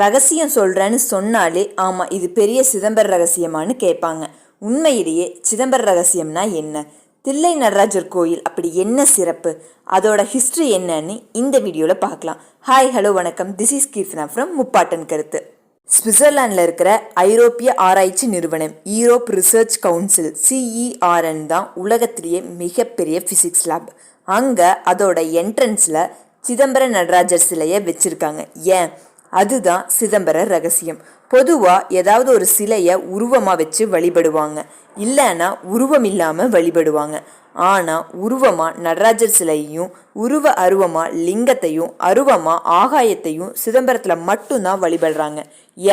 ரகசியம் சொல்கிறேன்னு சொன்னாலே ஆமாம் இது பெரிய சிதம்பர ரகசியமானு கேட்பாங்க. உண்மையிலேயே சிதம்பர ரகசியம்னா என்ன? தில்லை நடராஜர் கோயில் அப்படி என்ன சிறப்பு? அதோட ஹிஸ்ட்ரி என்னன்னு இந்த வீடியோவில் பார்க்கலாம். ஹாய், ஹலோ, வணக்கம். திஸ் இஸ் கீர்த்தனா ஃப்ரம் முப்பாட்டன் கருத்து. சுவிட்சர்லாண்டில் இருக்கிற ஐரோப்பிய ஆராய்ச்சி நிறுவனம் யூரோப் ரிசர்ச் கவுன்சில் CERN தான் உலகத்திலேயே மிகப்பெரிய ஃபிசிக்ஸ் லேப். அங்கே அதோட என்ட்ரன்ஸில் சிதம்பர நடராஜர் சிலையை வச்சுருக்காங்க. ஏன்? அதுதான் சிதம்பர ரகசியம். பொதுவாக ஏதாவது ஒரு சிலையை உருவமாக வச்சு வழிபடுவாங்க, இல்லைன்னா உருவம் இல்லாமல் வழிபடுவாங்க. ஆனால் உருவமாக நடராஜர் சிலையையும் உருவ அருவமாக லிங்கத்தையும் அருவமாக ஆகாயத்தையும் சிதம்பரத்தில் மட்டும்தான் வழிபடுறாங்க.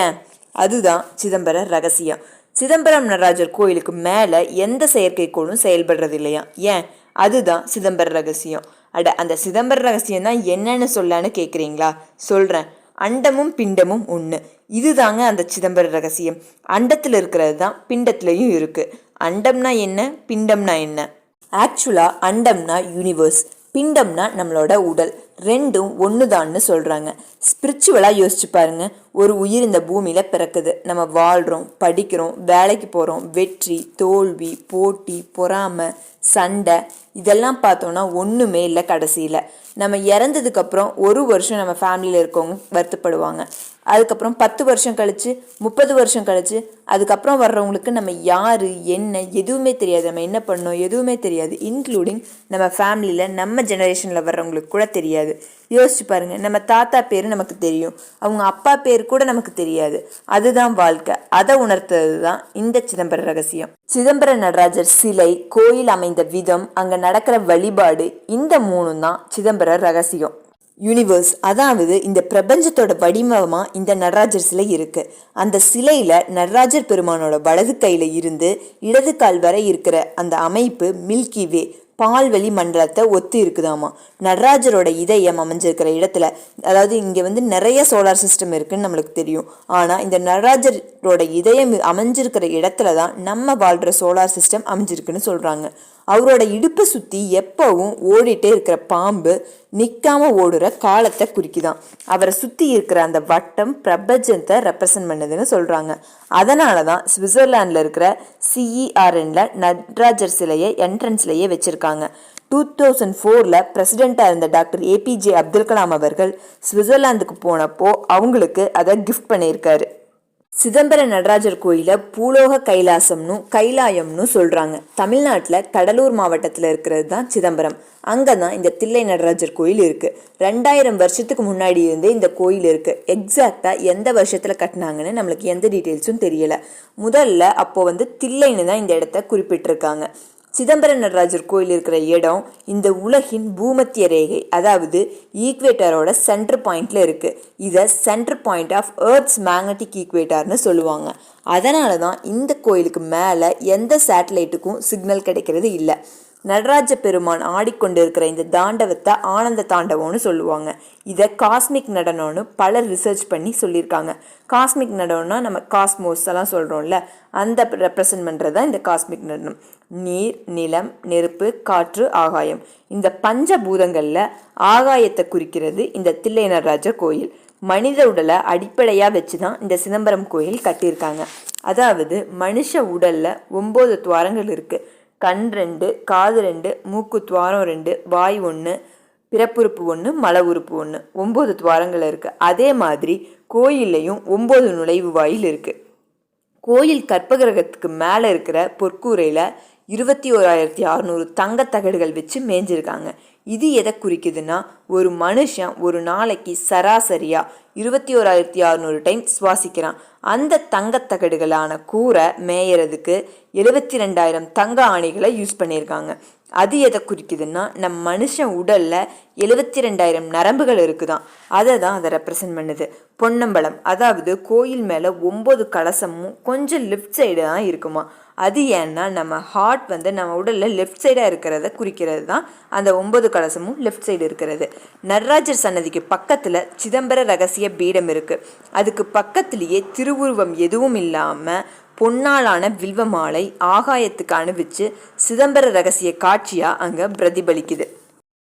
ஏன்? அதுதான் சிதம்பர ரகசியம். சிதம்பரம் நடராஜர் கோயிலுக்கு மேலே எந்த செயற்கைக்கோளும் செயல்படுறது இல்லையா? ஏன்? அதுதான் சிதம்பர ரகசியம். அந்த சிதம்பர ரகசியம் தான் என்னன்னு சொல்லலான்னு கேட்குறீங்களா? சொல்கிறேன். அண்டமும் பிண்டமும் ஒன்று. இதுதாங்க அந்த சிதம்பர ரகசியம். அண்டத்தில் இருக்கிறது தான் பிண்டத்துலையும் இருக்குது. அண்டம்னா என்ன, பிண்டம்னா என்ன? ஆக்சுவலாக அண்டம்னா யூனிவர்ஸ், பிண்டம்னா நம்மளோட உடல். ரெண்டும் ஒன்று தான்னு சொல்கிறாங்க. ஸ்பிரிச்சுவலாக யோசிச்சு பாருங்க. ஒரு உயிர் இந்த பூமியில் பிறக்குது. நம்ம வாழ்கிறோம், படிக்கிறோம், வேலைக்கு போகிறோம். வெற்றி, தோல்வி, போட்டி, பொறாமை, சண்டை இதெல்லாம் பார்த்தோன்னா ஒன்றுமே இல்லை. கடைசியில் நம்ம இறந்ததுக்கப்புறம் 1 வருஷம் நம்ம ஃபேமிலியில் இருக்கவங்க வருத்தப்படுவாங்க. அதுக்கப்புறம் 10 வருஷம் கழித்து, 30 வருஷம் கழித்து, அதுக்கப்புறம் வர்றவங்களுக்கு நம்ம யார் என்ன எதுவுமே தெரியாது. நம்ம என்ன பண்ணோம் எதுவுமே தெரியாது. இன்க்ளூடிங் நம்ம ஃபேமிலியில் நம்ம ஜெனரேஷனில் வர்றவங்களுக்கு கூட தெரியாது. யோசிச்சு பாருங்கள். நம்ம தாத்தா பேர் நமக்கு தெரியும், அவங்க அப்பா பேர் கூட நமக்கு தெரியாது. அதுதான் வாழ்க்கை. அதை உணர்த்தது தான் இந்த சிதம்பர ரகசியம். சிதம்பர நடராஜர் சிலை, கோயில் அமைந்த விதம், அங்கே நடக்கிற வழிபாடு, இந்த 3 தான் சிதம்பர ரகசியம். யூனிவர்ஸ், அதாவது இந்த பிரபஞ்சத்தோட வடிவமாக இந்த நடராஜர் சிலை இருக்கு. அந்த சிலையில நடராஜர் பெருமானோட வலது கையில இருந்து இடது கால் வரை இருக்கிற அந்த அமைப்பு மில்கி வே, பால்வெளி மண்டலத்தை ஒத்து இருக்குதாமா. நடராஜரோட இதயம் அமைஞ்சிருக்கிற இடத்துல, அதாவது இங்கே நிறைய சோலார் சிஸ்டம் இருக்குன்னு நம்மளுக்கு தெரியும். ஆனால் இந்த நடராஜரோட இதயம் அமைஞ்சிருக்கிற இடத்துல தான் நம்ம வாழ்கிற சோலார் சிஸ்டம் அமைஞ்சிருக்குன்னு சொல்கிறாங்க. அவரோட இடுப்பை சுற்றி எப்பவும் ஓடிட்டே இருக்கிற பாம்பு நிற்காம ஓடுற காலத்தை குறிக்குதான். அவரை சுற்றி இருக்கிற அந்த வட்டம் பிரபஞ்சத்தை ரெப்ரசன்ட் பண்ணுதுன்னு சொல்கிறாங்க. அதனால தான் சுவிட்சர்லாண்டில் இருக்கிற CERNல நடராஜர் சிலையை என்ட்ரன்ஸ்லேயே வச்சுருக்காங்க. 2004 பிரசிடெண்ட்டாக இருந்த டாக்டர் APJ அப்துல் கலாம் அவர்கள் சுவிட்சர்லாந்துக்கு போனப்போ அவங்களுக்கு அதை கிஃப்ட் பண்ணியிருக்காரு. சிதம்பர நடராஜர் கோயிலை பூலோக கைலாயம்னு சொல்கிறாங்க. தமிழ்நாட்டில் கடலூர் மாவட்டத்தில் இருக்கிறது தான் சிதம்பரம். அங்கே தான் இந்த தில்லை நடராஜர் கோயில் இருக்குது. 2000 வருஷத்துக்கு முன்னாடி இருந்தே இந்த கோயில் இருக்குது. எக்ஸாக்டாக எந்த வருஷத்தில் கட்டினாங்கன்னு நம்மளுக்கு எந்த டீட்டெயில்ஸும் தெரியலை. முதல்ல அப்போது தில்லைன்னு தான் இந்த இடத்த குறிப்பிட்டிருக்காங்க. சிதம்பர நடராஜர் கோயில் இருக்கிற இடம் இந்த உலகின் பூமத்திய ரேகை, அதாவது ஈக்வேட்டரோட சென்டர் பாயிண்ட்ல இருக்கு. இதை centre point of earth's magnetic ஈக்வேட்டர்னு சொல்லுவாங்க. அதனால தான் இந்த கோயிலுக்கு மேலே எந்த சேட்டலைட்டுக்கும் சிக்னல் கிடைக்கிறது இல்லை. நடராஜ பெருமான் ஆடிக்கொண்டிருக்கிற இந்த தாண்டவத்தை ஆனந்த தாண்டவம்னு சொல்லுவாங்க. இதை காஸ்மிக் நடனம்னு பலர் ரிசர்ச் பண்ணி சொல்லியிருக்காங்க. காஸ்மிக் நடனம்னா நம்ம காஸ்மோஸ் எல்லாம் சொல்கிறோம்ல, அந்த ரெப்ரசன்ட் பண்ணுறது தான் இந்த காஸ்மிக் நடனம். நீர், நிலம், நெருப்பு, காற்று, ஆகாயம், இந்த பஞ்சபூதங்களில் ஆகாயத்தை குறிக்கிறது இந்த தில்லை நடராஜர் கோயில். மனித உடலை அடிப்படையாக வச்சு தான் இந்த சிதம்பரம் கோயில் கட்டியிருக்காங்க. அதாவது மனுஷ உடலில் 9 துவாரங்கள் இருக்குது. கண் 2, காது 2, மூக்கு துவாரம் 2, வாய் 1, பிறப்புறுப்பு 1, மல உறுப்பு 1, 9 துவாரங்கள் இருக்குது. அதே மாதிரி கோயில்லையும் 9 நுழைவு வாயில் இருக்குது. கோயில் கற்பகிரகத்துக்கு மேலே இருக்கிற பொற்கூரையில் 21,600 தங்கத்தகடுகள் வச்சு மேய்ஞ்சிருக்காங்க. இது எதை குறிக்குதுன்னா, ஒரு மனுஷன் ஒரு நாளைக்கு சராசரியாக 21,600 டைம் சுவாசிக்கிறான். அந்த தங்கத்தகடுகளான கூரை மேயறதுக்கு 72,000 தங்க ஆணிகளை யூஸ் பண்ணியிருக்காங்க. அது எதை குறிக்குதுன்னா, நம் மனுஷன் உடலில் 72,000 நரம்புகள் இருக்குதான். அதை தான் அதை ரெப்ரசன்ட் பண்ணுது. பொன்னம்பலம், அதாவது கோயில் மேலே 9 கலசமும் கொஞ்சம் லெஃப்ட் சைடு தான் இருக்குமா. அது ஏன்னா நம்ம ஹார்ட் நம்ம உடலில் லெஃப்ட் சைடாக இருக்கிறத குறிக்கிறது தான் அந்த 9 கலசமும் லெஃப்ட் சைடு இருக்கிறது. நடராஜர் சன்னதிக்கு பக்கத்தில் சிதம்பர ரகசிய பீடம் இருக்குது. அதுக்கு பக்கத்துலேயே திருவுருவம் எதுவும் இல்லாமல் பொன்னாலான வில்வ மாலை ஆகாயத்துக்கு அனுப்பிச்சு சிதம்பர ரகசிய காட்சியாக அங்கே பிரதிபலிக்குது.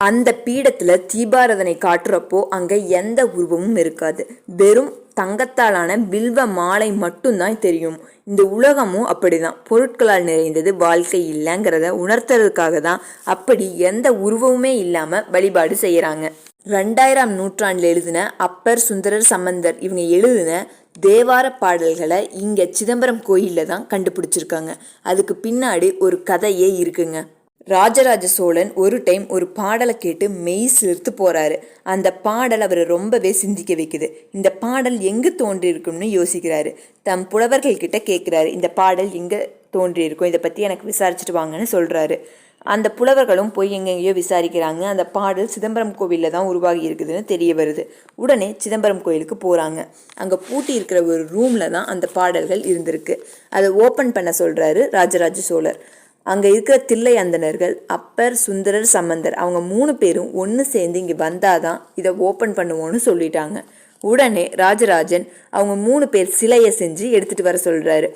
அந்த பீடத்தில் தீபாராதனை காட்டுறப்போ அங்கே எந்த உருவமும் இருக்காது. வெறும் தங்கத்தாலான வில்வ மாலை மட்டும்தான் தெரியும். இந்த உலகமும் அப்படிதான், பொருட்களால் நிறைந்தது வாழ்க்கை இல்லைங்கிறத உணர்த்துறதுக்காக தான் அப்படி எந்த உருவமுமே இல்லாம வழிபாடு செய்யறாங்க. 2000ஆம் நூற்றாண்டில் எழுதின அப்பர், சுந்தரர், சம்பந்தர் இவங்க எழுதின தேவார பாடல்களை இங்க சிதம்பரம் கோயில்ல தான் கண்டுபிடிச்சிருக்காங்க. அதுக்கு பின்னாடி ஒரு கதையே இருக்குங்க. ராஜராஜ சோழன் ஒரு டைம் ஒரு பாடலை கேட்டு மெய் சிலிர்த்து போறாரு. அந்த பாடல் அவரை ரொம்பவே சிந்திக்க வைக்குது. இந்த பாடல் எங்கு தோன்றியிருக்கும்னு யோசிக்கிறாரு. தம் புலவர்கள் கிட்ட கேட்கிறாரு, இந்த பாடல் எங்க தோன்றியிருக்கும், இதை பத்தி எனக்கு விசாரிச்சுட்டு வாங்கன்னு சொல்றாரு. அந்த புலவர்களும் போய் எங்கெங்கேயோ விசாரிக்கிறாங்க. அந்த பாடல் சிதம்பரம் கோவிலில் தான் உருவாகி இருக்குதுன்னு தெரிய வருது. உடனே சிதம்பரம் கோயிலுக்கு போகிறாங்க. அங்கே பூட்டி இருக்கிற ஒரு ரூமில் தான் அந்த பாடல்கள் இருந்திருக்கு. அதை ஓப்பன் பண்ண சொல்கிறாரு ராஜராஜ சோழர். அங்கே இருக்கிற தில்லை அந்தணர்கள் அப்பர், சுந்தரர், சம்பந்தர் அவங்க 3 பேரும் ஒன்று சேர்ந்து இங்கே வந்தாதான் இதை ஓப்பன் பண்ணுவோன்னு சொல்லிட்டாங்க. உடனே ராஜராஜன் அவங்க 3 பேர் சிலையை செஞ்சு எடுத்துகிட்டு வர சொல்கிறாரு.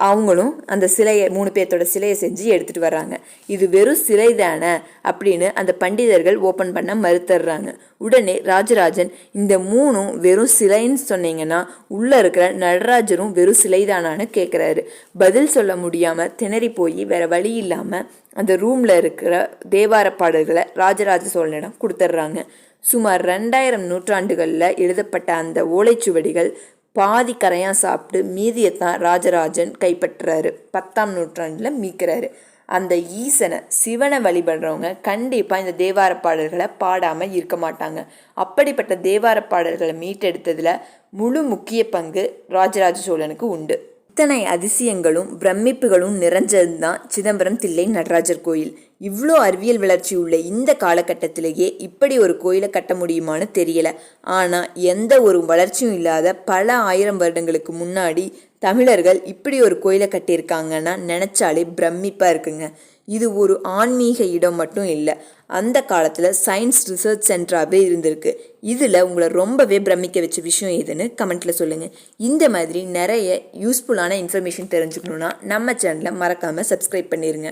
அவங்களும் அந்த சிலையை 3 பேர்த்தோட சிலையை செஞ்சு எடுத்துகிட்டு வர்றாங்க. இது வெறும் சிலை தானே அப்படின்னு அந்த பண்டிதர்கள் ஓப்பன் பண்ண மறுத்துடுறாங்க. உடனே ராஜராஜன், இந்த 3ம் வெறும் சிலைன்னு சொன்னீங்கன்னா உள்ளே இருக்கிற நடராஜரும் வெறும் சிலை தானான்னு கேட்குறாரு. பதில் சொல்ல முடியாமல் திணறி போய் வேற வழி இல்லாமல் அந்த ரூமில் இருக்கிற தேவார பாடல்களை ராஜராஜ சோழனிடம் கொடுத்துட்றாங்க. சுமார் 2000 நூற்றாண்டுகளில் எழுதப்பட்ட அந்த ஓலைச்சுவடிகள் பாதி கரையான் சாப்பிட்டு மீதியைத்தான் ராஜராஜன் கைப்பற்றுறாரு. 10ஆம் நூற்றாண்டில் மீட்கிறாரு. அந்த ஈசனை, சிவனை வழிபடுறவங்க கண்டிப்பாக இந்த தேவார பாடல்களை பாடாமல் இருக்க மாட்டாங்க. அப்படிப்பட்ட தேவார பாடல்களை மீட்டெடுத்ததில் முழு முக்கிய பங்கு ராஜராஜ சோழனுக்கு உண்டு. இத்தனை அதிசயங்களும் பிரமிப்புகளும் நிறைஞ்சது தான் சிதம்பரம் தில்லை நடராஜர் கோயில். இவ்வளோ அறிவியல் வளர்ச்சி உள்ள இந்த காலகட்டத்திலேயே இப்படி ஒரு கோயிலை கட்ட முடியுமான்னு தெரியல. ஆனால் எந்த ஒரு வளர்ச்சியும் இல்லாத பல 1000 வருடங்களுக்கு முன்னாடி தமிழர்கள் இப்படி ஒரு கோயிலை கட்டியிருக்காங்கன்னா நினச்சாலே பிரமிப்பாக இருக்குங்க. இது ஒரு ஆன்மீக இடம் மட்டும் இல்லை, அந்த காலத்தில் சயின்ஸ் ரிசர்ச் சென்டராகவே இருந்திருக்கு. இதில் உங்களை ரொம்பவே பிரமிக்க வச்ச விஷயம் எதுன்னு கமெண்ட்டில் சொல்லுங்கள். இந்த மாதிரி நிறைய யூஸ்ஃபுல்லான இன்ஃபர்மேஷன் தெரிஞ்சுக்கணுன்னா நம்ம சேனலை மறக்காமல் சப்ஸ்கிரைப் பண்ணிடுங்க.